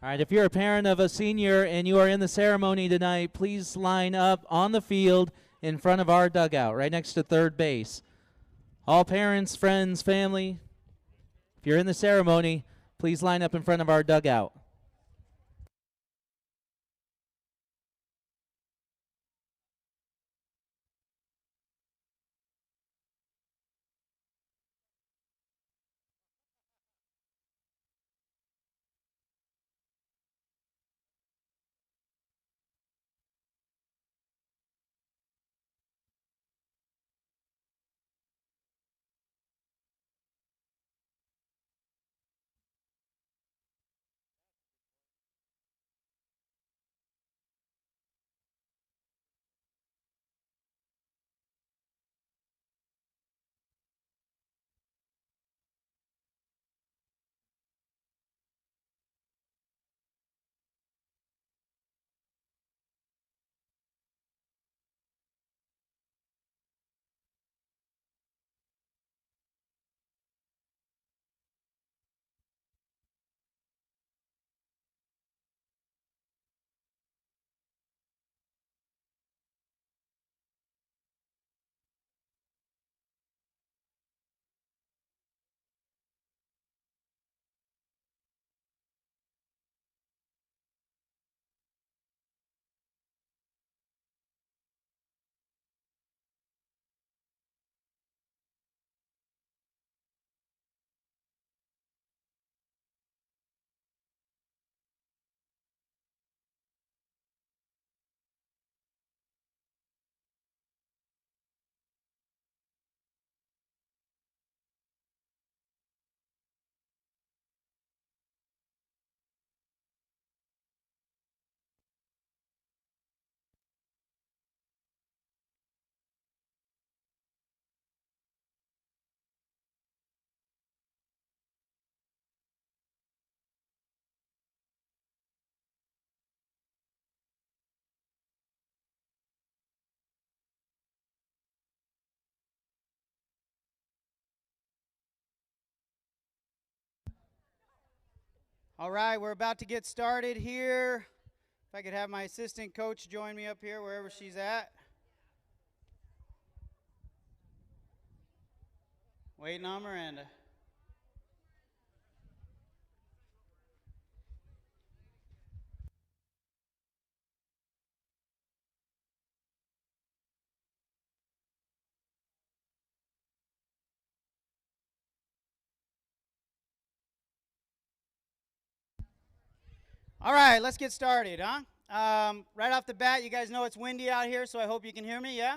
All right, if you're a parent of a senior and you are in the ceremony tonight, please line up on the field in front of our dugout, right next to third base. All parents, friends, family, if you're in the ceremony, please line up in front of our dugout. All right, we're about to get started here. If I could have my assistant coach join me up here wherever she's at. Waiting on Miranda. All right, let's get started, huh? Right off the bat, you guys know it's windy out here, so I hope you can hear me, yeah?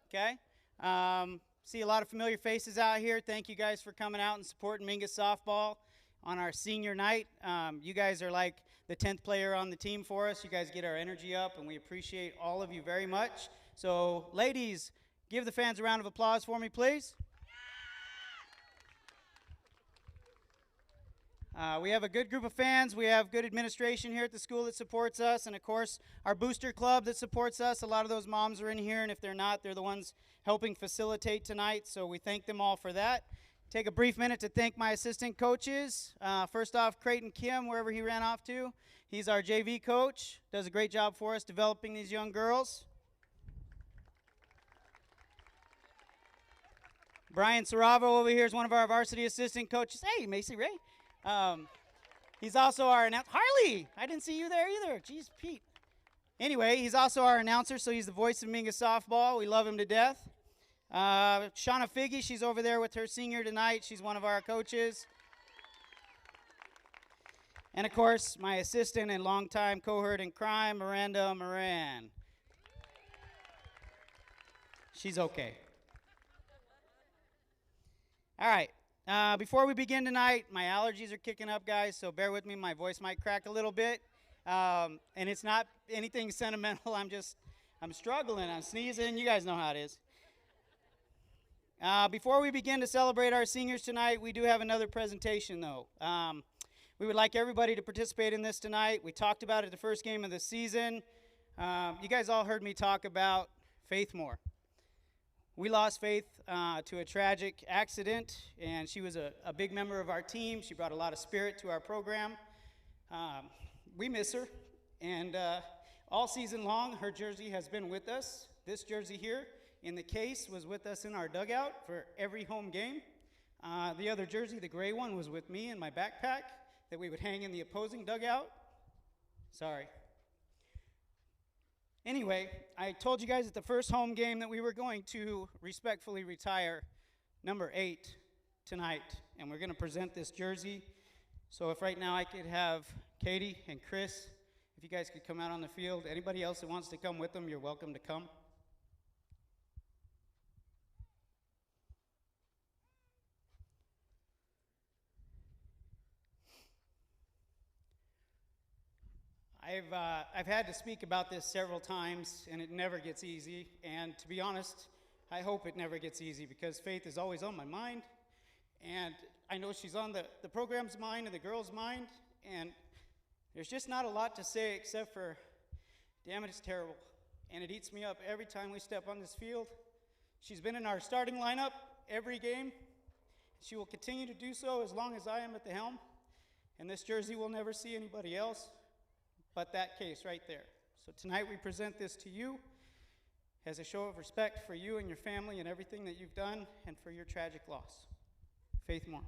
Okay. See a lot of familiar faces out here. Thank you guys for coming out and supporting Mingus softball on our senior night. You guys are like the 10th player on the team for us. You guys get our energy up, and we appreciate all of you very much. So, ladies, give the fans a round of applause for me, please. We have a good group of fans. We have good administration here at the school that supports us, and of course our booster club that supports us. A lot of those moms are in here, and if they're not, they're the ones helping facilitate tonight, so we thank them all for that. Take a brief minute to thank my assistant coaches. First off, Creighton Kim, wherever he ran off to. He's our JV coach, does a great job for us developing these young girls. Brian Saravo over here is one of our varsity assistant coaches. Hey, Macy Ray. He's also our announcer. Harley, I didn't see you there either. Jeez, Pete. Anyway, he's also our announcer, so he's the voice of Mingus softball. We love him to death. Shauna Figgy, she's over there with her senior tonight. She's one of our coaches. And, of course, my assistant and longtime cohort in crime, Miranda Moran. She's okay. All right. Before we begin tonight, my allergies are kicking up, guys, so bear with me. My voice might crack a little bit. And it's not anything sentimental. I'm struggling. I'm sneezing. You guys know how it is. Before we begin to celebrate our seniors tonight, we do have another presentation, though. We would like everybody to participate in this tonight. We talked about it the first game of the season. You guys all heard me talk about Faith Moore. We lost Faith to a tragic accident, and she was a big member of our team. She brought a lot of spirit to our program. We miss her, and all season long, her jersey has been with us. This jersey here in the case was with us in our dugout for every home game. The other jersey, the gray one, was with me in my backpack that we would hang in the opposing dugout. Sorry. Anyway, I told you guys at the first home game that we were going to respectfully retire number 8 tonight, and we're going to present this jersey. So if right now I could have Katie and Chris, if you guys could come out on the field. Anybody else that wants to come with them, you're welcome to come. I've had to speak about this several times, and it never gets easy. And to be honest, I hope it never gets easy, because Faith is always on my mind. And I know she's on the program's mind and the girls' mind. And there's just not a lot to say except for, damn it, it's terrible. And it eats me up every time we step on this field. She's been in our starting lineup every game. She will continue to do so as long as I am at the helm. And this jersey will never see anybody else but that case right there. So tonight we present this to you as a show of respect for you and your family and everything that you've done, and for your tragic loss. Faith Moore.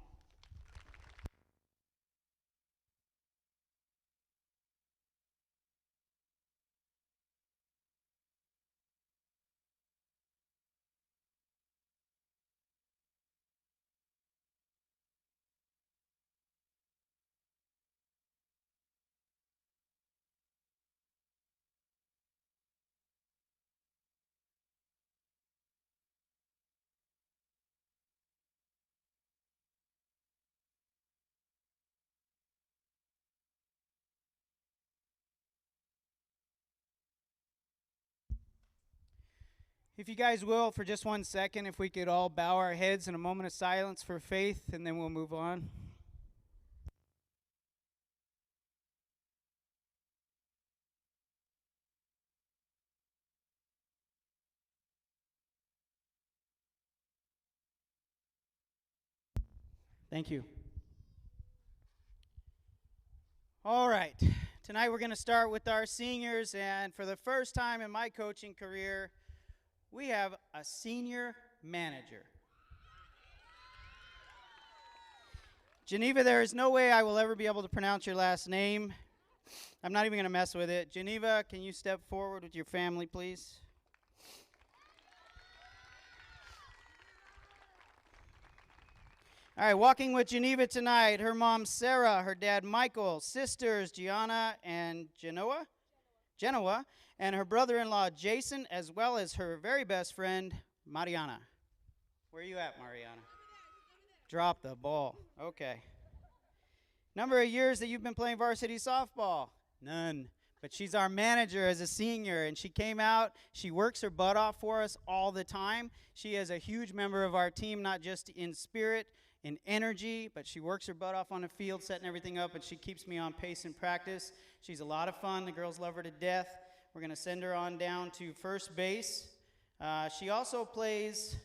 If you guys will, for just 1 second, if we could all bow our heads in a moment of silence for Faith, and then we'll move on. Thank you. All right. Tonight we're going to start with our seniors, and for the first time in my coaching career, we have a senior manager. Geneva, there is no way I will ever be able to pronounce your last name. I'm not even going to mess with it. Geneva, can you step forward with your family, please? All right, walking with Geneva tonight, her mom, Sarah, her dad, Michael, sisters, Gianna and Genoa, and her brother-in-law, Jason, as well as her very best friend, Mariana. Where are you at, Mariana? Drop the ball. Okay. Number of years that you've been playing varsity softball? None. But she's our manager as a senior, and she came out. She works her butt off for us all the time. She is a huge member of our team, not just in spirit, in energy, but she works her butt off on the field, setting everything up, and she keeps me on pace in practice. She's a lot of fun. The girls love her to death. We're going to send her on down to first base. She also plays,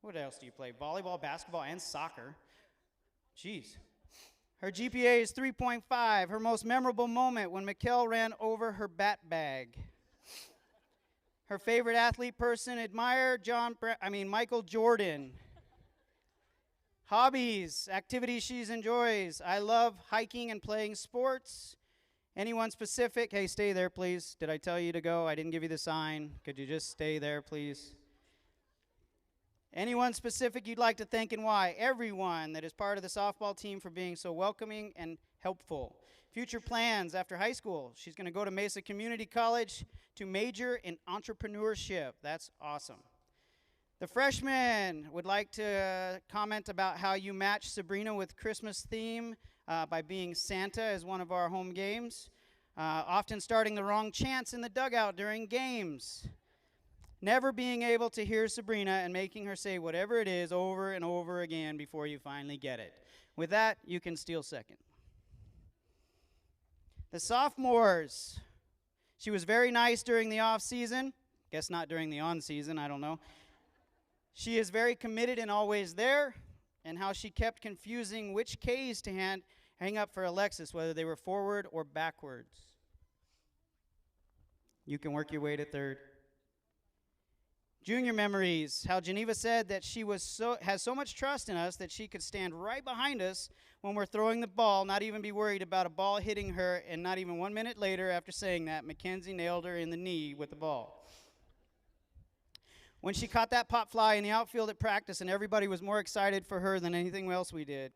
what else do you play? Volleyball, basketball, and soccer. Jeez. Her GPA is 3.5. Her most memorable moment when Mikkel ran over her bat bag. Her favorite athlete person, admire Michael Jordan. Hobbies, activities she enjoys. I love hiking and playing sports. Anyone specific? Hey, stay there, please. Did I tell you to go? I didn't give you the sign. Could you just stay there, please? Anyone specific you'd like to thank and why? Everyone that is part of the softball team for being so welcoming and helpful. Future plans after high school. She's going to go to Mesa Community College to major in entrepreneurship. That's awesome. The freshmen would like to comment about how you match Sabrina with Christmas theme by being Santa as one of our home games. Often starting the wrong chants in the dugout during games. Never being able to hear Sabrina and making her say whatever it is over and over again before you finally get it. With that, you can steal second. The sophomores. She was very nice during the off season. Guess not during the on season, I don't know. She is very committed and always there, and how she kept confusing which K's to hand hang up for Alexis, whether they were forward or backwards. You can work your way to third. Junior memories, how Geneva said that she has so much trust in us that she could stand right behind us when we're throwing the ball, not even be worried about a ball hitting her, and not even 1 minute later after saying that, Mackenzie nailed her in the knee with the ball. When she caught that pop fly in the outfield at practice and everybody was more excited for her than anything else we did.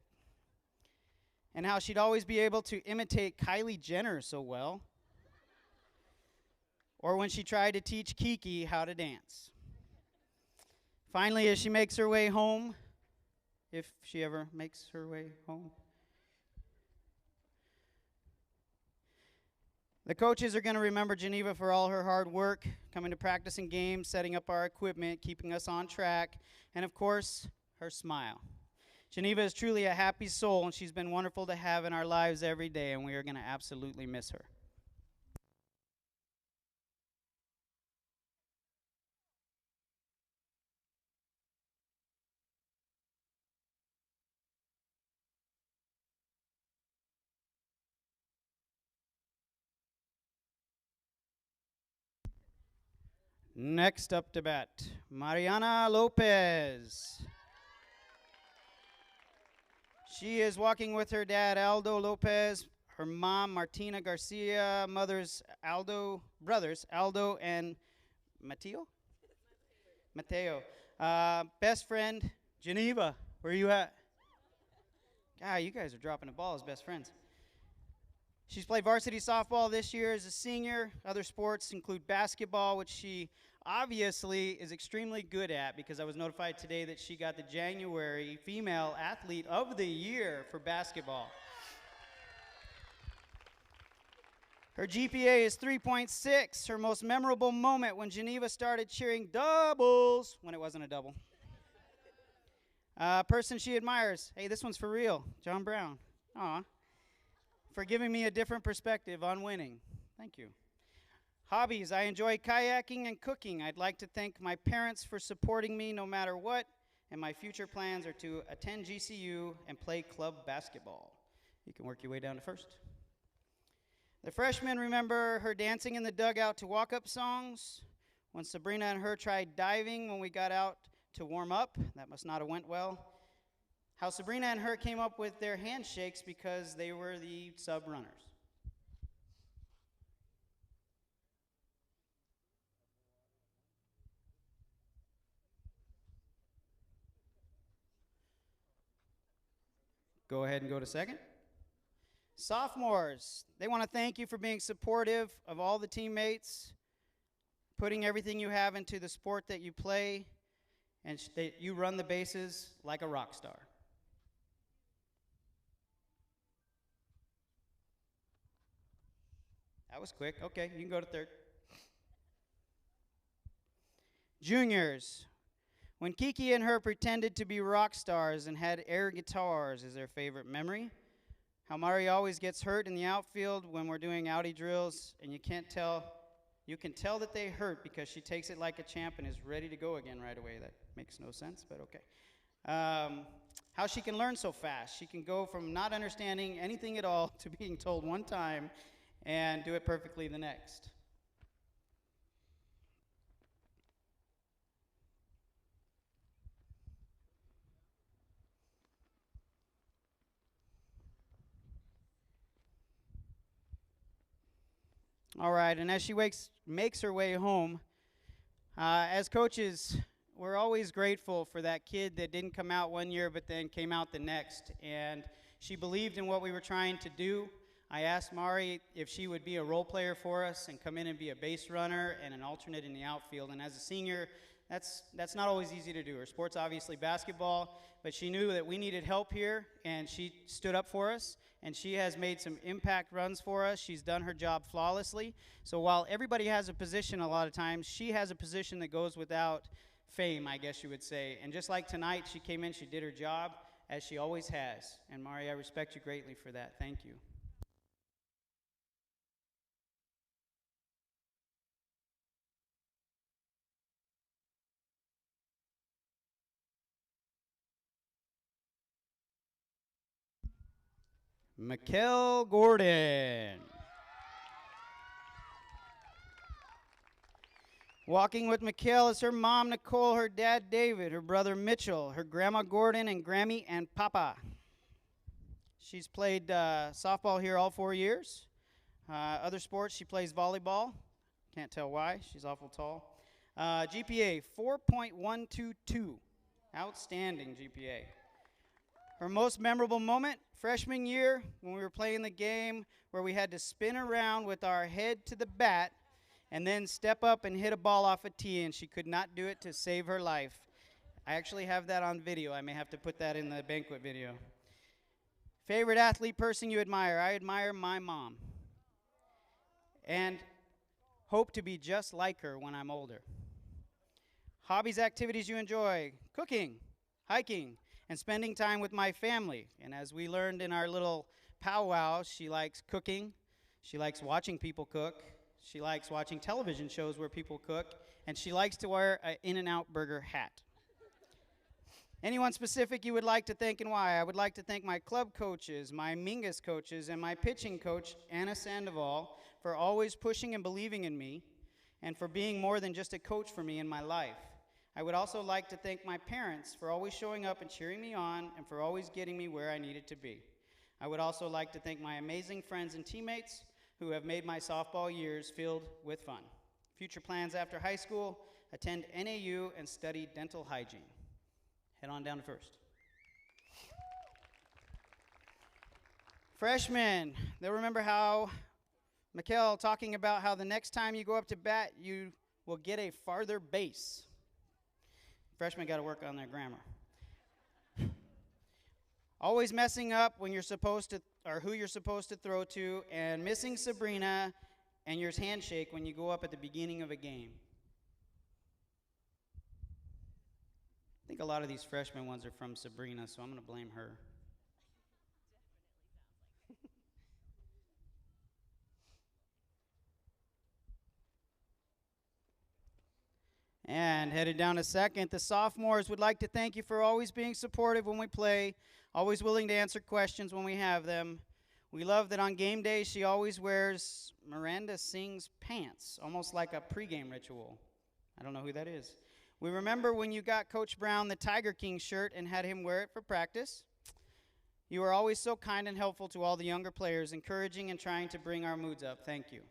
And how she'd always be able to imitate Kylie Jenner so well. Or when she tried to teach Kiki how to dance. Finally, as she makes her way home, if she ever makes her way home, the coaches are going to remember Geneva for all her hard work, coming to practice and games, setting up our equipment, keeping us on track, and of course, her smile. Geneva is truly a happy soul, and she's been wonderful to have in our lives every day, and we are going to absolutely miss her. Next up to bat, Mariana Lopez. She is walking with her dad, Aldo Lopez, her mom, Martina Garcia, brothers, Aldo and Mateo? Mateo. Best friend, Geneva. Where are you at? God, you guys are dropping the ball as best friends. She's played varsity softball this year as a senior. Other sports include basketball, which she obviously is extremely good at because I was notified today that she got the January Female Athlete of the Year for basketball. Her GPA is 3.6. Her most memorable moment when Geneva started cheering doubles when it wasn't a double. Person she admires. Hey, this one's for real. John Brown. Aw. For giving me a different perspective on winning. Thank you. Hobbies. I enjoy kayaking and cooking. I'd like to thank my parents for supporting me no matter what, and my future plans are to attend GCU and play club basketball. You can work your way down to first. The freshmen remember her dancing in the dugout to walk-up songs. When Sabrina and her tried diving when we got out to warm up, that must not have went well. How Sabrina and her came up with their handshakes because they were the sub-runners. Go ahead and go to second. Sophomores, they want to thank you for being supportive of all the teammates, putting everything you have into the sport that you play, and you run the bases like a rock star. That was quick. Okay, you can go to third. Juniors, when Kiki and her pretended to be rock stars and had air guitars as their favorite memory. How Mari always gets hurt in the outfield when we're doing outie drills, and you can tell that they hurt because she takes it like a champ and is ready to go again right away. That makes no sense, but okay. How she can learn so fast. She can go from not understanding anything at all to being told one time and do it perfectly the next. All right, and as she makes her way home, as coaches, we're always grateful for that kid that didn't come out one year but then came out the next. And she believed in what we were trying to do. I asked Mari if she would be a role player for us and come in and be a base runner and an alternate in the outfield. And as a senior, that's not always easy to do. Her sport's obviously basketball, but she knew that we needed help here, and she stood up for us, and she has made some impact runs for us. She's done her job flawlessly. So while everybody has a position a lot of times, she has a position that goes without fame, I guess you would say. And just like tonight, she came in, she did her job, as she always has. And Mari, I respect you greatly for that. Thank you. Mikkel Gordon. Walking with Mikkel is her mom, Nicole, her dad, David, her brother, Mitchell, her grandma, Gordon, and Grammy and Papa. She's played softball here all 4 years. Other sports, she plays volleyball. Can't tell why. She's awful tall. GPA, 4.122. Outstanding GPA. Her most memorable moment, freshman year, when we were playing the game where we had to spin around with our head to the bat and then step up and hit a ball off a tee, and she could not do it to save her life. I actually have that on video. I may have to put that in the banquet video. Favorite athlete person you admire? I admire my mom and hope to be just like her when I'm older. Hobbies, activities you enjoy? Cooking, hiking, and spending time with my family. And as we learned in our little powwow, she likes cooking, she likes watching people cook, she likes watching television shows where people cook, and she likes to wear an In-N-Out Burger hat. Anyone specific you would like to thank and why? I would like to thank my club coaches, my Mingus coaches, and my pitching coach, Anna Sandoval, for always pushing and believing in me, and for being more than just a coach for me in my life. I would also like to thank my parents for always showing up and cheering me on, and for always getting me where I needed to be. I would also like to thank my amazing friends and teammates who have made my softball years filled with fun. Future plans after high school: attend NAU and study dental hygiene. Head on down to first. Freshmen, they'll remember how Mikkel talking about how the next time you go up to bat, you will get a farther base. Freshmen got to work on their grammar. Always messing up when you're supposed to, or who you're supposed to throw to, and missing Sabrina and your handshake when you go up at the beginning of a game. I think a lot of these freshman ones are from Sabrina, so I'm going to blame her. And headed down to second, the sophomores would like to thank you for always being supportive when we play, always willing to answer questions when we have them. We love that on game day she always wears Miranda Sings pants, almost like a pregame ritual. I don't know who that is. We remember when you got Coach Brown the Tiger King shirt and had him wear it for practice. You are always so kind and helpful to all the younger players, encouraging and trying to bring our moods up. Thank you.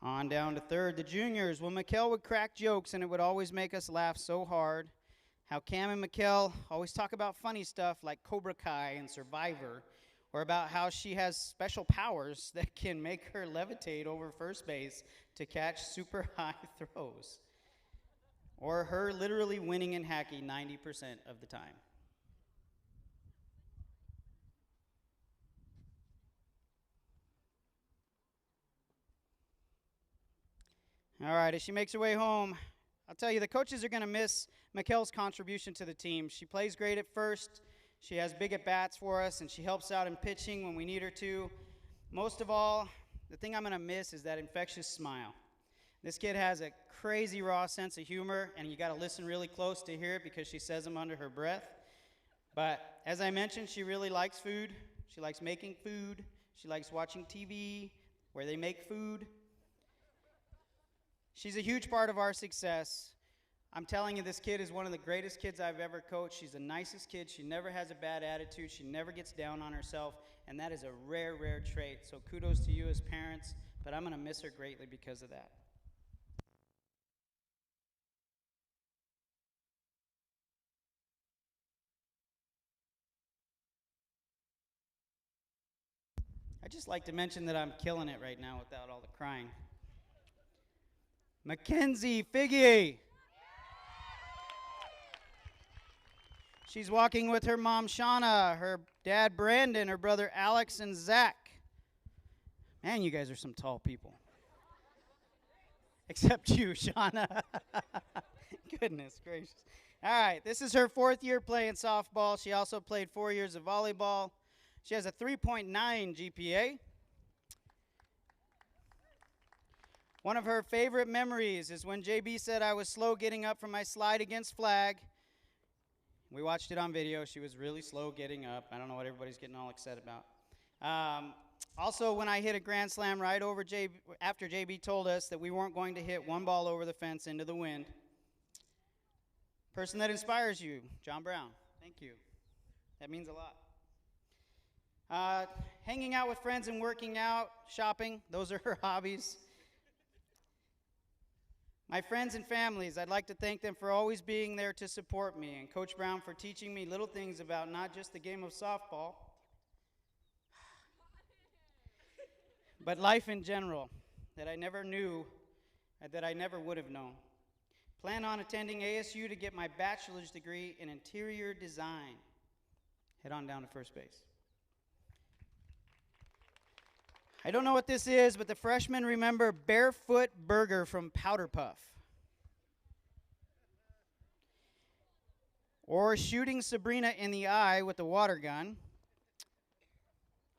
On down to third, the juniors. Well, Mikkel would crack jokes, and it would always make us laugh so hard. How Cam and Mikkel always talk about funny stuff like Cobra Kai and Survivor, or about how she has special powers that can make her levitate over first base to catch super high throws, or her literally winning in hockey 90% of the time. All right, as she makes her way home, I'll tell you, the coaches are going to miss Mikkel's contribution to the team. She plays great at first. She has big at-bats for us, and she helps out in pitching when we need her to. Most of all, the thing I'm going to miss is that infectious smile. This kid has a crazy raw sense of humor, and you got to listen really close to hear it because she says them under her breath. But as I mentioned, she really likes food. She likes making food. She likes watching TV where they make food. She's a huge part of our success. I'm telling you, this kid is one of the greatest kids I've ever coached. She's the nicest kid. She never has a bad attitude. She never gets down on herself, and that is a rare, rare trait. So kudos to you as parents, but I'm going to miss her greatly because of that. I'd just like to mention that I'm killing it right now without all the crying. Mackenzie Figgy. She's walking with her mom, Shauna, her dad, Brandon, her brother, Alex, and Zach. Man, you guys are some tall people. Except you, Shauna. Goodness gracious. All right, this is her 4th year playing softball. She also played 4 years of volleyball. She has a 3.9 GPA. One of her favorite memories is when JB said I was slow getting up from my slide against flag. We watched it on video. She was really slow getting up. I don't know what everybody's getting all excited about. Also, when I hit a grand slam right over JB, after JB told us that we weren't going to hit one ball over the fence into the wind. Person that inspires you, John Brown. Thank you. That means a lot. Hanging out with friends and working out, shopping, those are her hobbies. My friends and families, I'd like to thank them for always being there to support me, and Coach Brown for teaching me little things about not just the game of softball, but life in general that I never knew, that I never would have known. Plan on attending ASU to get my bachelor's degree in interior design. Head on down to first base. I don't know what this is, but the freshmen remember Barefoot Burger from Powder Puff. Or shooting Sabrina in the eye with a water gun.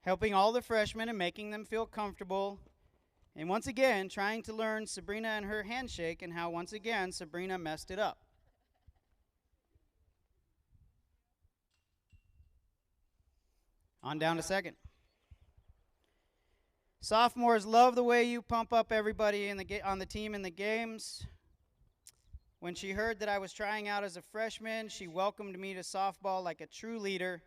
Helping all the freshmen and making them feel comfortable. And once again, trying to learn Sabrina and her handshake and how once again Sabrina messed it up. On down to second. Sophomores love the way you pump up everybody on the team in the games. When she heard that I was trying out as a freshman, she welcomed me to softball like a true leader.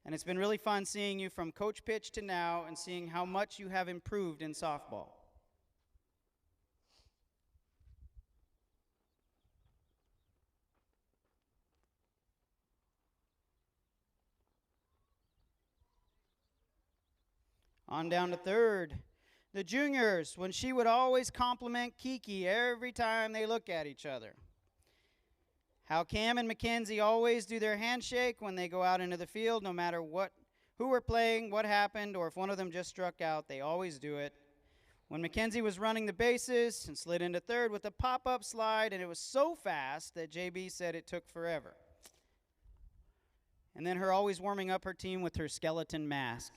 And it's been really fun seeing you from coach pitch to now and seeing how much you have improved in softball. On down to third. The juniors, when she would always compliment Kiki every time they look at each other. How Cam and Mackenzie always do their handshake when they go out into the field, no matter who we're playing, what happened, or if one of them just struck out, they always do it. When Mackenzie was running the bases and slid into third with a pop-up slide, and it was so fast that JB said it took forever. And then her always warming up her team with her skeleton mask.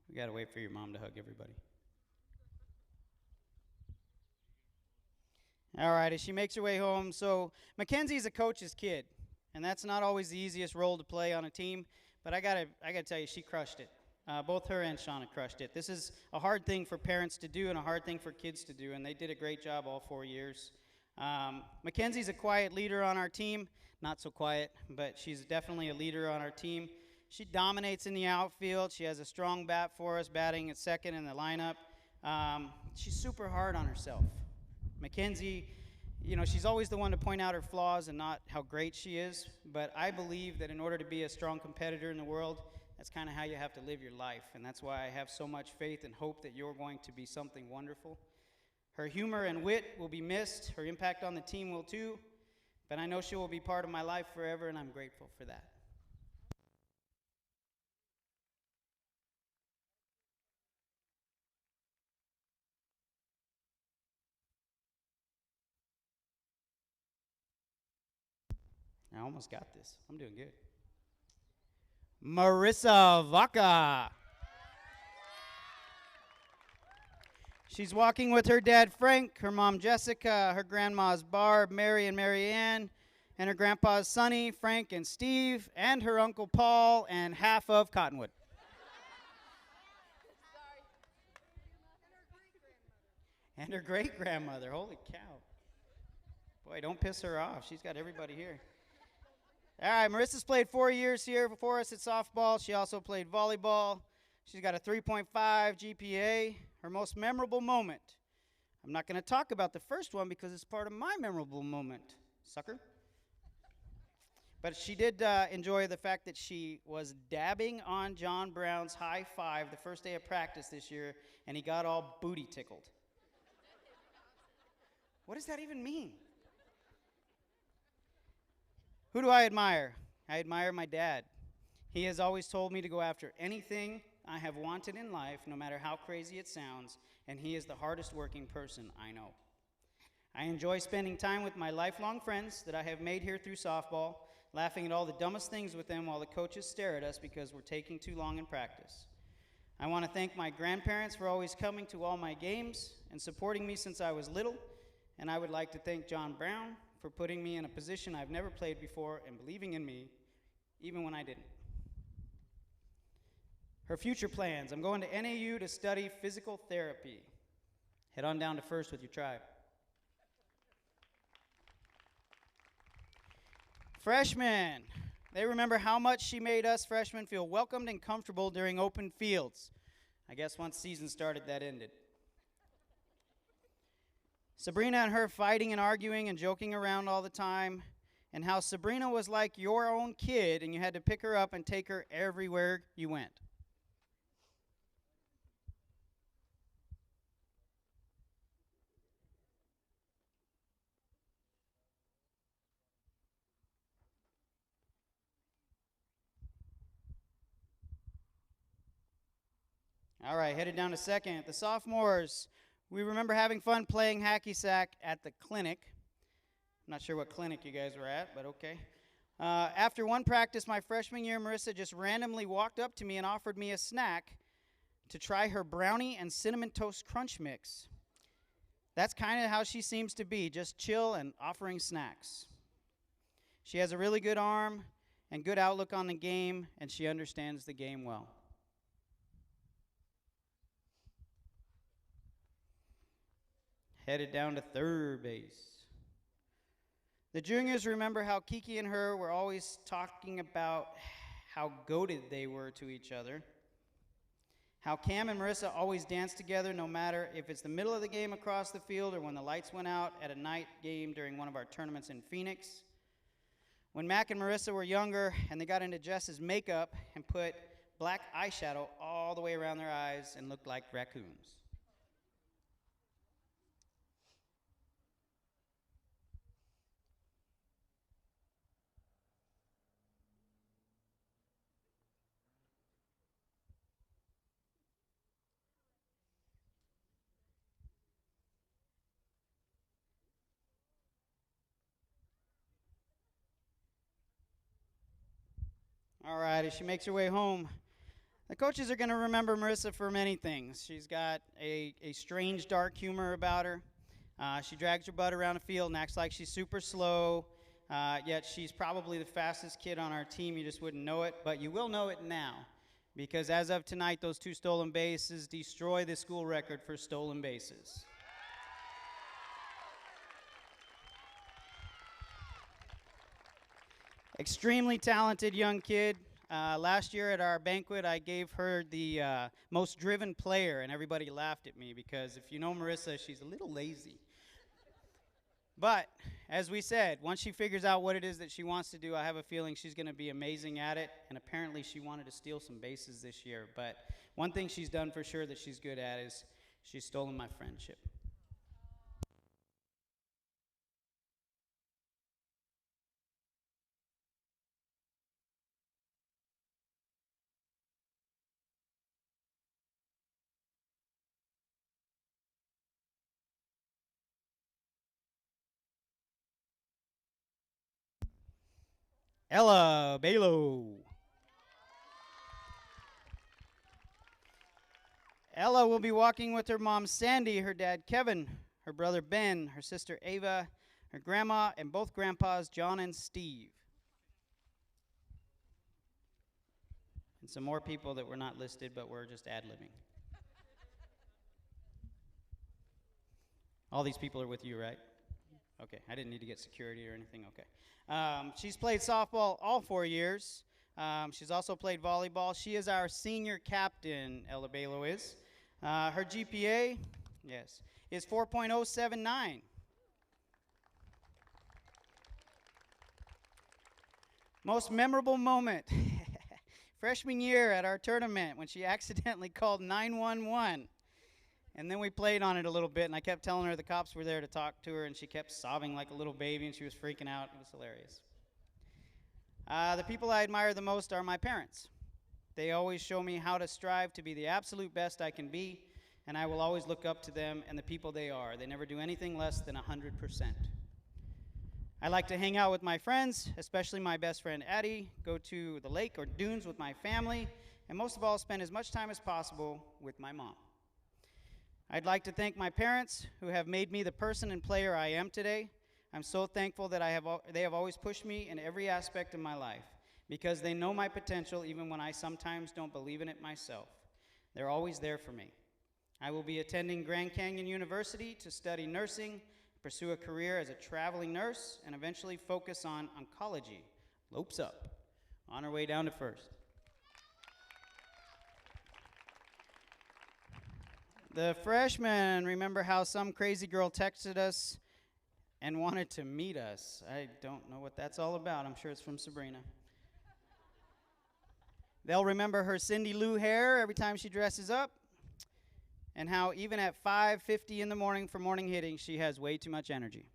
We got to wait for your mom to hug everybody. All right, as she makes her way home, so Mackenzie's a coach's kid, and that's not always the easiest role to play on a team, but I gotta tell you, she crushed it. Both her and Shauna crushed it. This is a hard thing for parents to do and a hard thing for kids to do, and they did a great job all 4 years. Mackenzie's a quiet leader on our team. Not so quiet, but she's definitely a leader on our team. She dominates in the outfield. She has a strong bat for us, batting at second in the lineup. She's super hard on herself. Mackenzie, you know, she's always the one to point out her flaws and not how great she is, but I believe that in order to be a strong competitor in the world, that's kind of how you have to live your life, and that's why I have so much faith and hope that you're going to be something wonderful. Her humor and wit will be missed. Her impact on the team will too, but I know she will be part of my life forever, and I'm grateful for that. I almost got this. I'm doing good. Marissa Vaca. She's walking with her dad, Frank, her mom, Jessica, her grandmas, Barb, Mary, and Marianne, and her grandpas, Sonny, Frank, and Steve, and her uncle, Paul, and half of Cottonwood. And her great-grandmother. Holy cow. Boy, don't piss her off. She's got everybody here. All right, Marissa's played 4 years here for us at softball. She also played volleyball. She's got a 3.5 GPA. Her most memorable moment. I'm not going to talk about the first one because it's part of my memorable moment, sucker. But she did enjoy the fact that she was dabbing on John Brown's high five the first day of practice this year, and he got all booty tickled. What does that even mean? Who do I admire? I admire my dad. He has always told me to go after anything I have wanted in life, no matter how crazy it sounds, and he is the hardest working person I know. I enjoy spending time with my lifelong friends that I have made here through softball, laughing at all the dumbest things with them while the coaches stare at us because we're taking too long in practice. I want to thank my grandparents for always coming to all my games and supporting me since I was little, and I would like to thank John Brown for putting me in a position I've never played before and believing in me, even when I didn't. Her future plans: I'm going to NAU to study physical therapy. Head on down to First with your tribe. Freshmen. They remember how much she made us freshmen feel welcomed and comfortable during open fields. I guess once season started, that ended. Sabrina and her fighting and arguing and joking around all the time, and how Sabrina was like your own kid and you had to pick her up and take her everywhere you went. All right, headed down to second. The sophomores, we remember having fun playing hacky sack at the clinic. I'm not sure what clinic you guys were at, but okay. After one practice my freshman year, Marissa just randomly walked up to me and offered me a snack to try her brownie and cinnamon toast crunch mix. That's kind of how she seems to be, just chill and offering snacks. She has a really good arm and good outlook on the game, and she understands the game well. Headed down to third base. The juniors remember how Kiki and her were always talking about how goated they were to each other. How Cam and Marissa always danced together no matter if it's the middle of the game across the field or when the lights went out at a night game during one of our tournaments in Phoenix. When Mac and Marissa were younger and they got into Jess's makeup and put black eyeshadow all the way around their eyes and looked like raccoons. All right, as she makes her way home, the coaches are going to remember Marissa for many things. She's got a strange, dark humor about her. She drags her butt around the field and acts like she's super slow, yet she's probably the fastest kid on our team. You just wouldn't know it, but you will know it now, because as of tonight, those 2 stolen bases destroy the school record for stolen bases. Extremely talented young kid. Last year at our banquet, I gave her the most driven player, and everybody laughed at me because if you know Marissa, she's a little lazy. But, as we said, once she figures out what it is that she wants to do, I have a feeling she's going to be amazing at it, and apparently she wanted to steal some bases this year. But one thing she's done for sure that she's good at is she's stolen my friendship. Ella Balo. Ella will be walking with her mom Sandy, her dad Kevin, her brother Ben, her sister Ava, her grandma, and both grandpas John and Steve. And some more people that were not listed but were just ad-libbing. All these people are with you, right? Okay, I didn't need to get security or anything, okay. She's played softball all 4 years. She's also played volleyball. She is our senior captain, Ella Balo is. Her GPA, yes, is 4.079. Most memorable moment, freshman year at our tournament when she accidentally called 911. And then we played on it a little bit, and I kept telling her the cops were there to talk to her, and she kept sobbing like a little baby, and she was freaking out. It was hilarious. The people I admire the most are my parents. They always show me how to strive to be the absolute best I can be. and I will always look up to them and the people they are. They never do anything less than 100%. I like to hang out with my friends, especially my best friend Addie, go to the lake or dunes with my family, and most of all, spend as much time as possible with my mom. I'd like to thank my parents who have made me the person and player I am today. I'm so thankful that they have always pushed me in every aspect of my life because they know my potential even when I sometimes don't believe in it myself. They're always there for me. I will be attending Grand Canyon University to study nursing, pursue a career as a traveling nurse, and eventually focus on oncology. Lopes up. On our way down to first. The freshmen, remember how some crazy girl texted us and wanted to meet us. I don't know what that's all about. I'm sure it's from Sabrina. They'll remember her Cindy Lou hair every time she dresses up, and how even at 5:50 in the morning for morning hitting, she has way too much energy.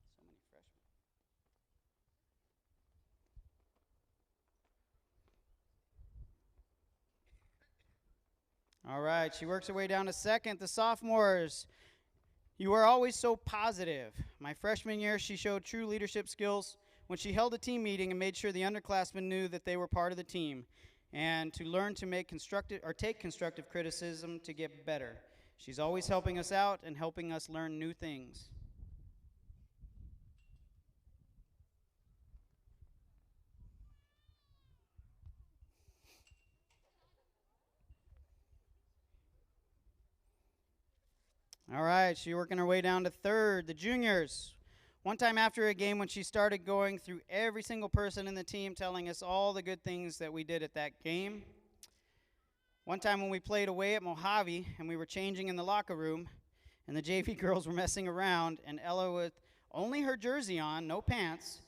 So many freshmen. All right, she works her way down to second. The sophomores, you are always so positive. My freshman year, she showed true leadership skills when she held a team meeting and made sure the underclassmen knew that they were part of the team and to learn to take constructive criticism to get better. She's always helping us out and helping us learn new things. All right, she's working her way down to third. The juniors. One time after a game when she started going through every single person in the team, telling us all the good things that we did at that game. One time when we played away at Mojave and we were changing in the locker room and the JV girls were messing around and Ella with only her jersey on, no pants,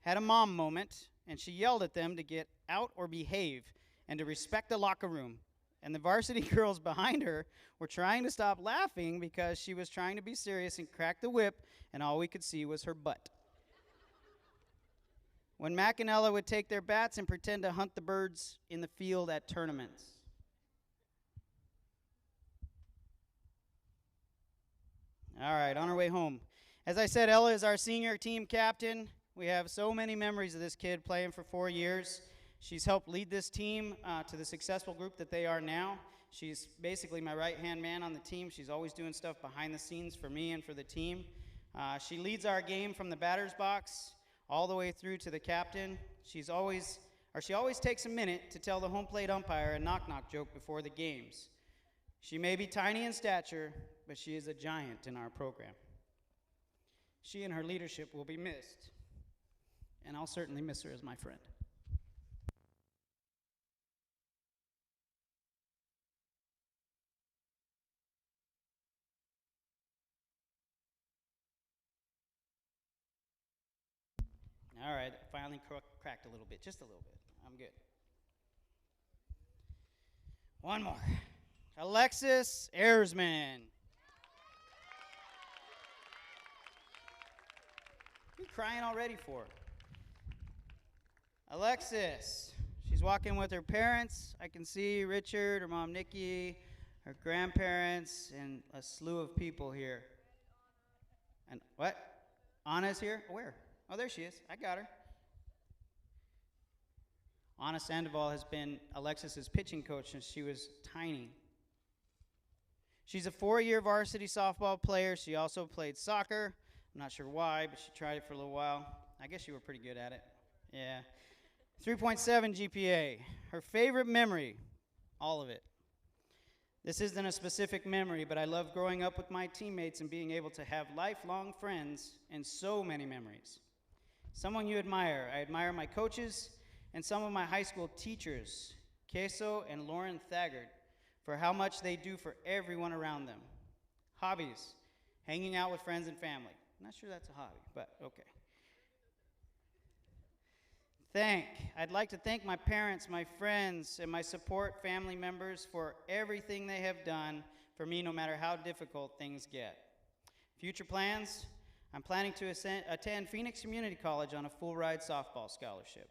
had a mom moment and she yelled at them to get out or behave and to respect the locker room. And the varsity girls behind her were trying to stop laughing because she was trying to be serious and crack the whip, and all we could see was her butt. When Mac and Ella would take their bats and pretend to hunt the birds in the field at tournaments. All right, on our way home. As I said, Ella is our senior team captain. We have so many memories of this kid playing for 4 years. She's helped lead this team to the successful group that they are now. She's basically my right-hand man on the team. She's always doing stuff behind the scenes for me and for the team. She leads our game from the batter's box all the way through to the captain. She always takes a minute to tell the home plate umpire a knock-knock joke before the games. She may be tiny in stature, but she is a giant in our program. She and her leadership will be missed, and I'll certainly miss her as my friend. All right, finally cracked a little bit, just a little bit. I'm good. One more. Alexis Erzman. What are you crying already for? Alexis. She's walking with her parents. I can see Richard, her mom Nikki, her grandparents, and a slew of people here. And what? Anna's here? Where? Oh, there she is. I got her. Anna Sandoval has been Alexis's pitching coach since she was tiny. She's a 4-year varsity softball player. She also played soccer. I'm not sure why, but she tried it for a little while. I guess you were pretty good at it. Yeah. 3.7 GPA. Her favorite memory, all of it. This isn't a specific memory, but I love growing up with my teammates and being able to have lifelong friends and so many memories. Someone you admire. I admire my coaches and some of my high school teachers, Queso and Lauren Thagard, for how much they do for everyone around them. Hobbies, hanging out with friends and family. I'm not sure that's a hobby, but okay. I'd like to thank my parents, my friends, and my support family members for everything they have done for me no matter how difficult things get. Future plans, I'm planning to attend Phoenix Community College on a full ride softball scholarship.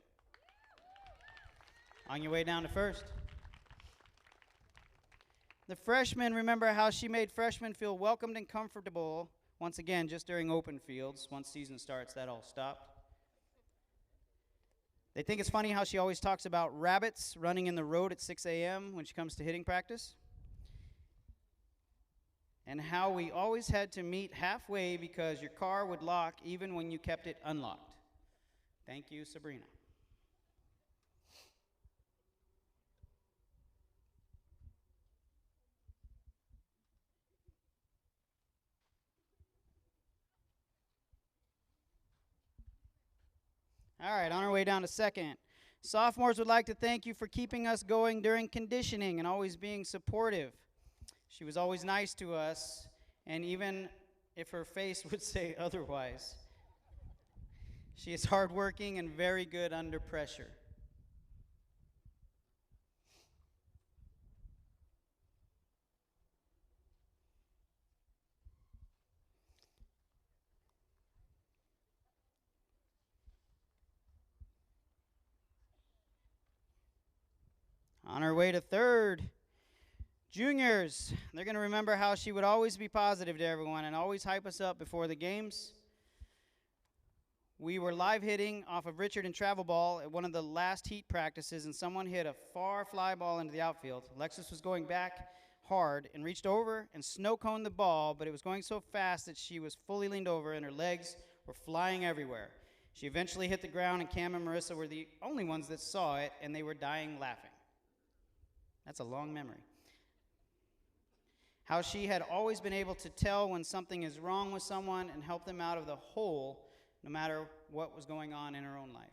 On your way down to first. The freshmen, remember how she made freshmen feel welcomed and comfortable, once again, just during open fields. Once season starts, that all stopped. They think it's funny how she always talks about rabbits running in the road at 6 a.m. when she comes to hitting practice. And how we always had to meet halfway because your car would lock even when you kept it unlocked. Thank you, Sabrina. All right, on our way down to second. Sophomores would like to thank you for keeping us going during conditioning and always being supportive. She was always nice to us, and even if her face would say otherwise. She is hardworking and very good under pressure. On her way to third, juniors, they're going to remember how she would always be positive to everyone and always hype us up before the games. We were live hitting off of Richard and travel ball at one of the last heat practices, and someone hit a far fly ball into the outfield. Alexis was going back hard and reached over and snow coned the ball, but it was going so fast that she was fully leaned over and her legs were flying everywhere. She eventually hit the ground, and Cam and Marissa were the only ones that saw it, and they were dying laughing. That's a long memory. How she had always been able to tell when something is wrong with someone and help them out of the hole no matter what was going on in her own life.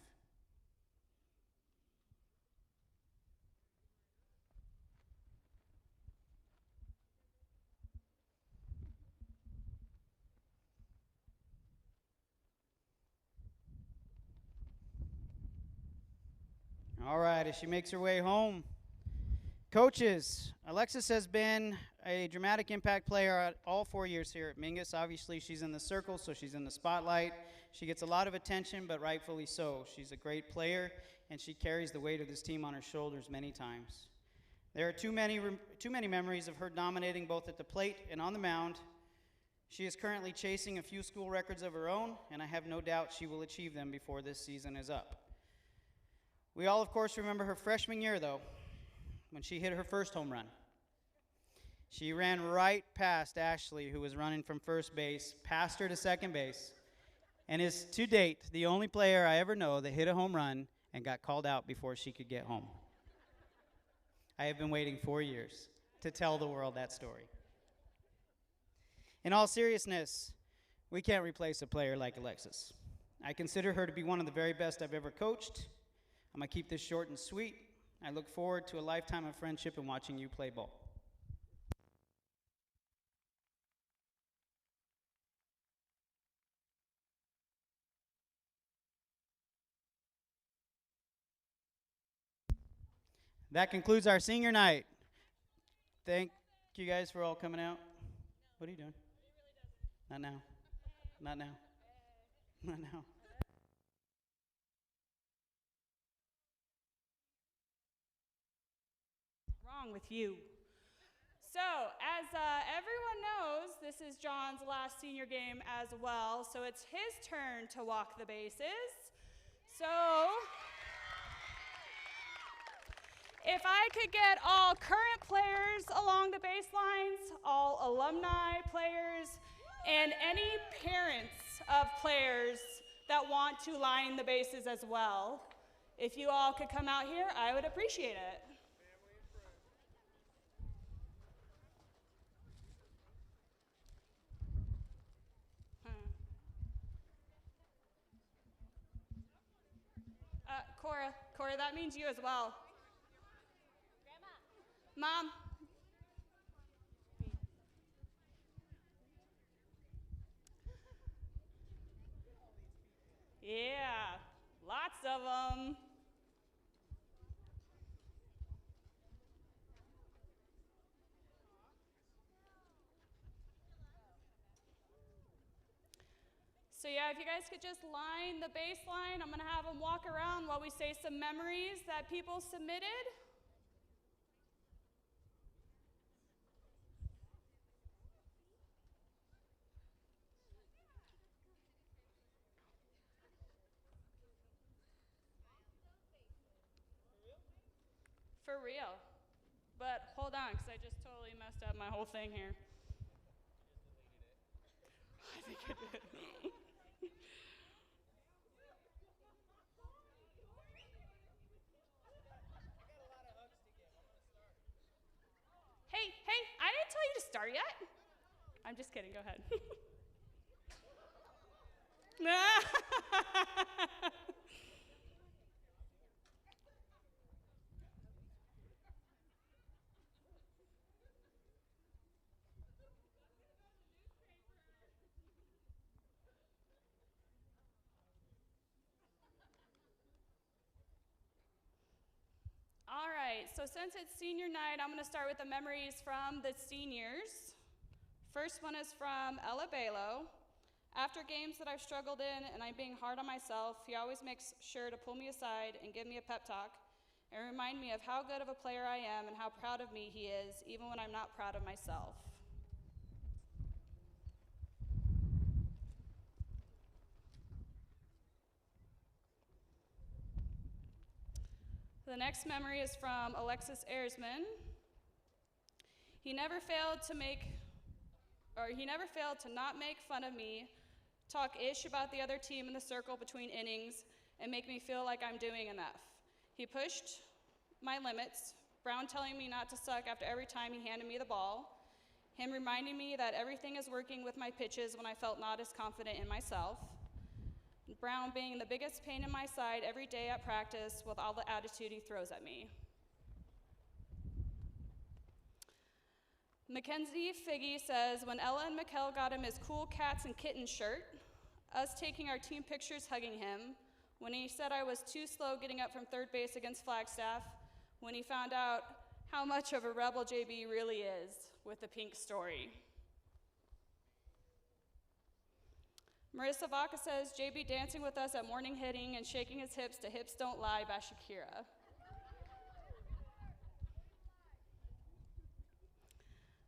All right, as she makes her way home, coaches, Alexis has been a dramatic impact player at all 4 years here at Mingus. Obviously, she's in the circle, so she's in the spotlight. She gets a lot of attention, but rightfully so. She's a great player, and she carries the weight of this team on her shoulders many times. There are too many memories of her dominating both at the plate and on the mound. She is currently chasing a few school records of her own, and I have no doubt she will achieve them before this season is up. We all, of course, remember her freshman year, though, when she hit her first home run. She ran right past Ashley, who was running from first base, past her to second base, and is, to date, the only player I ever know that hit a home run and got called out before she could get home. I have been waiting 4 years to tell the world that story. In all seriousness, we can't replace a player like Alexis. I consider her to be one of the very best I've ever coached. I'm going to keep this short and sweet. I look forward to a lifetime of friendship and watching you play ball. That concludes our senior night. Thank you guys for all coming out. What are you doing? Not now. Not now. Not now. Wrong with you. So, as everyone knows, this is John's last senior game as well, so it's his turn to walk the bases. So, if I could get all current players along the baselines, all alumni players, and any parents of players that want to line the bases as well, if you all could come out here, I would appreciate it. Cora, that means you as well. Grandma. Mom. Yeah, lots of them. So yeah, if you guys could just line the baseline, I'm gonna have them walk around while we say some memories that people submitted. For real. But hold on, because I just totally messed up my whole thing here. I think I did. Hey, I didn't tell you to start yet. I'm just kidding, go ahead. All right, so since it's senior night, I'm going to start with the memories from the seniors. First one is from Ella Balo. After games that I've struggled in and I'm being hard on myself, he always makes sure to pull me aside and give me a pep talk and remind me of how good of a player I am and how proud of me he is, even when I'm not proud of myself. The next memory is from Alexis Erzman. He never failed to not make fun of me, talk ish about the other team in the circle between innings, and make me feel like I'm doing enough. He pushed my limits, Brown telling me not to suck after every time he handed me the ball, him reminding me that everything is working with my pitches when I felt not as confident in myself, Brown being the biggest pain in my side every day at practice with all the attitude he throws at me. Mackenzie Figgy says, when Ella and Mikkel got him his cool cats and kittens shirt, us taking our team pictures hugging him, when he said I was too slow getting up from third base against Flagstaff, when he found out how much of a rebel JB really is with the pink story. Marissa Vaca says, JB dancing with us at morning hitting and shaking his hips to Hips Don't Lie by Shakira.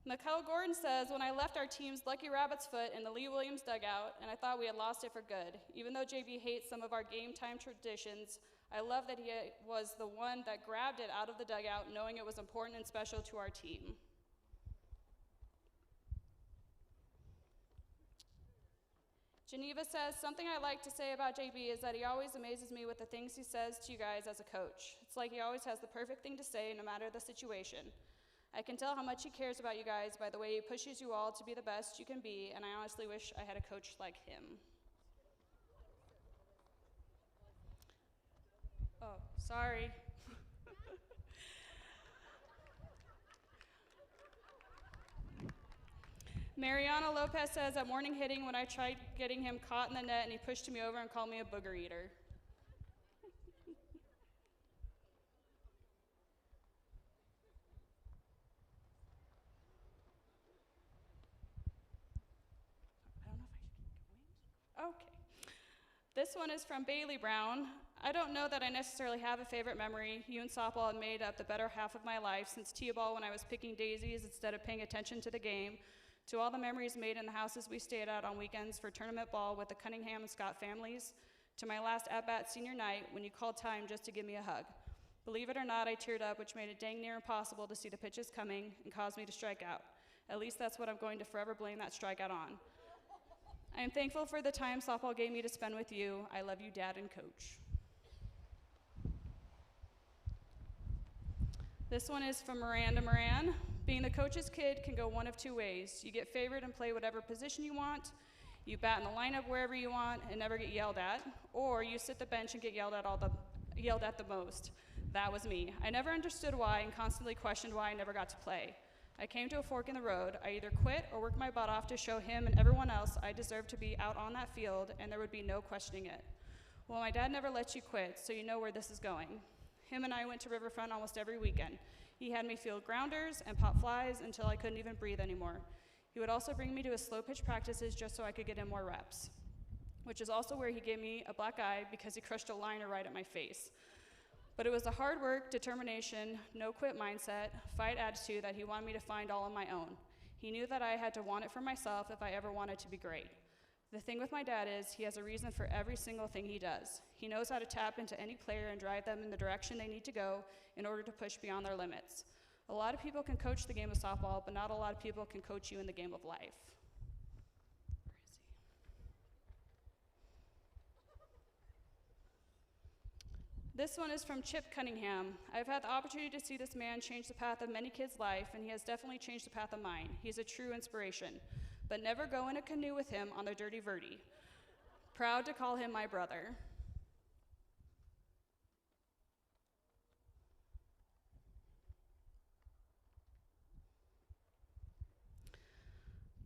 Mikkel Gordon says, when I left our team's Lucky Rabbit's foot in the Lee Williams dugout and I thought we had lost it for good, even though JB hates some of our game time traditions, I love that he was the one that grabbed it out of the dugout knowing it was important and special to our team. Geneva says, something I like to say about JB is that he always amazes me with the things he says to you guys as a coach. It's like he always has the perfect thing to say no matter the situation. I can tell how much he cares about you guys by the way he pushes you all to be the best you can be, and I honestly wish I had a coach like him. Oh, sorry. Mariana Lopez says, at morning hitting when I tried getting him caught in the net and he pushed me over and called me a booger eater. Okay. This one is from Bailey Brown. I don't know that I necessarily have a favorite memory. You and softball have made up the better half of my life, since T-ball when I was picking daisies instead of paying attention to the game, to all the memories made in the houses we stayed at on weekends for tournament ball with the Cunningham and Scott families, to my last at-bat senior night when you called time just to give me a hug. Believe it or not, I teared up, which made it dang near impossible to see the pitches coming and caused me to strike out. At least that's what I'm going to forever blame that strikeout on. I am thankful for the time softball gave me to spend with you. I love you, Dad and Coach. This one is from Miranda Moran. Being the coach's kid can go one of two ways. You get favored and play whatever position you want, you bat in the lineup wherever you want and never get yelled at, or you sit the bench and get yelled at the most. That was me. I never understood why and constantly questioned why I never got to play. I came to a fork in the road. I either quit or worked my butt off to show him and everyone else I deserved to be out on that field, and there would be no questioning it. Well, my dad never lets you quit, so you know where this is going. Him and I went to Riverfront almost every weekend. He had me field grounders and pop flies until I couldn't even breathe anymore. He would also bring me to his slow pitch practices just so I could get in more reps. which is also where he gave me a black eye because he crushed a liner right at my face. But it was the hard work, determination, no-quit mindset, fight attitude that he wanted me to find all on my own. He knew that I had to want it for myself if I ever wanted to be great. The thing with my dad is he has a reason for every single thing he does. He knows how to tap into any player and drive them in the direction they need to go in order to push beyond their limits. A lot of people can coach the game of softball, but not a lot of people can coach you in the game of life. This one is from Chip Cunningham. I've had the opportunity to see this man change the path of many kids' life, and he has definitely changed the path of mine. He's a true inspiration. But never go in a canoe with him on the Dirty Verdi. Proud to call him my brother.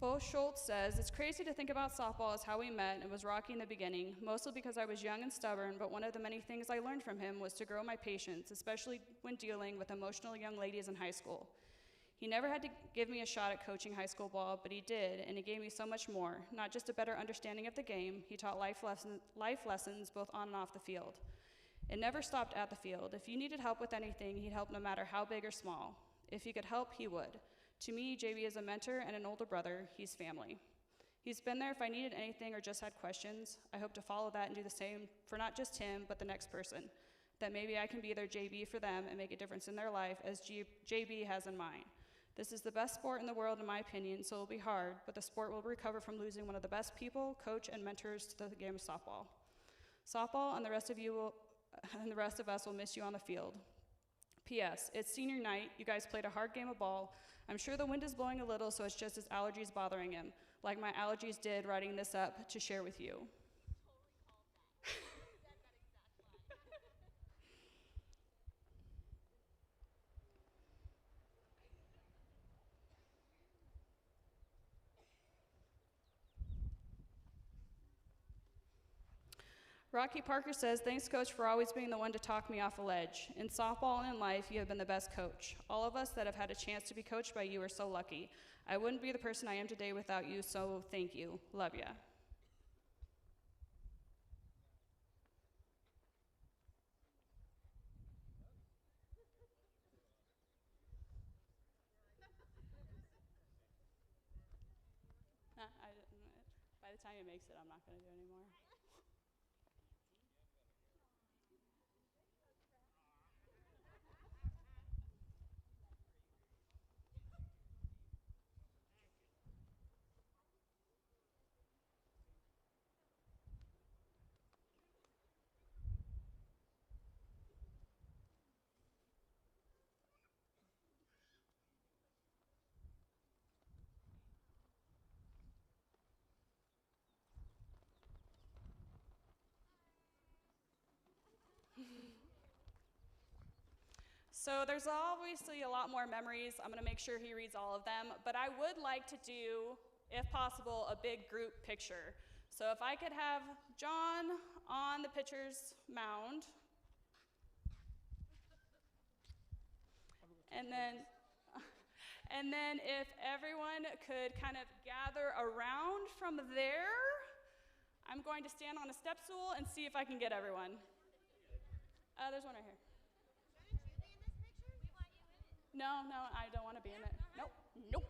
Bo Schultz says, it's crazy to think about softball as how we met and was rocky in the beginning, mostly because I was young and stubborn, but one of the many things I learned from him was to grow my patience, especially when dealing with emotional young ladies in high school. He never had to give me a shot at coaching high school ball, but he did, and he gave me so much more, not just a better understanding of the game, he taught life lessons both on and off the field. It never stopped at the field. If you needed help with anything, he'd help no matter how big or small. If he could help, he would. To me, JB is a mentor and an older brother. He's family. He's been there if I needed anything or just had questions. I hope to follow that and do the same for not just him, but the next person. That maybe I can be their JB for them and make a difference in their life as JB has in mine. This is the best sport in the world, in my opinion, so it'll be hard, but the sport will recover from losing one of the best people, coach, and mentors to the game of softball. Softball and the rest of us will miss you on the field. P.S. It's senior night. You guys played a hard game of ball. I'm sure the wind is blowing a little, so it's just his allergies bothering him, like my allergies did writing this up to share with you. Rocky Parker says, thanks, Coach, for always being the one to talk me off a ledge. In softball and in life, you have been the best coach. All of us that have had a chance to be coached by you are so lucky. I wouldn't be the person I am today without you, so thank you. Love ya. By the time he makes it, I'm not going to do it anymore. So there's obviously a lot more memories. I'm going to make sure he reads all of them, but I would like to do, if possible, a big group picture. So if I could have John on the pitcher's mound, and then if everyone could kind of gather around from there, I'm going to stand on a step stool and see if I can get everyone. There's one right here. No, I don't want to be in it. Nope. Nope.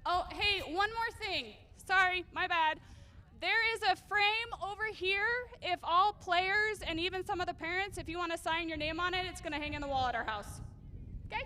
Oh, hey, one more thing. Sorry, my bad. There is a frame over here. If all players and even some of the parents, if you want to sign your name on it, it's going to hang in the wall at our house. Okay?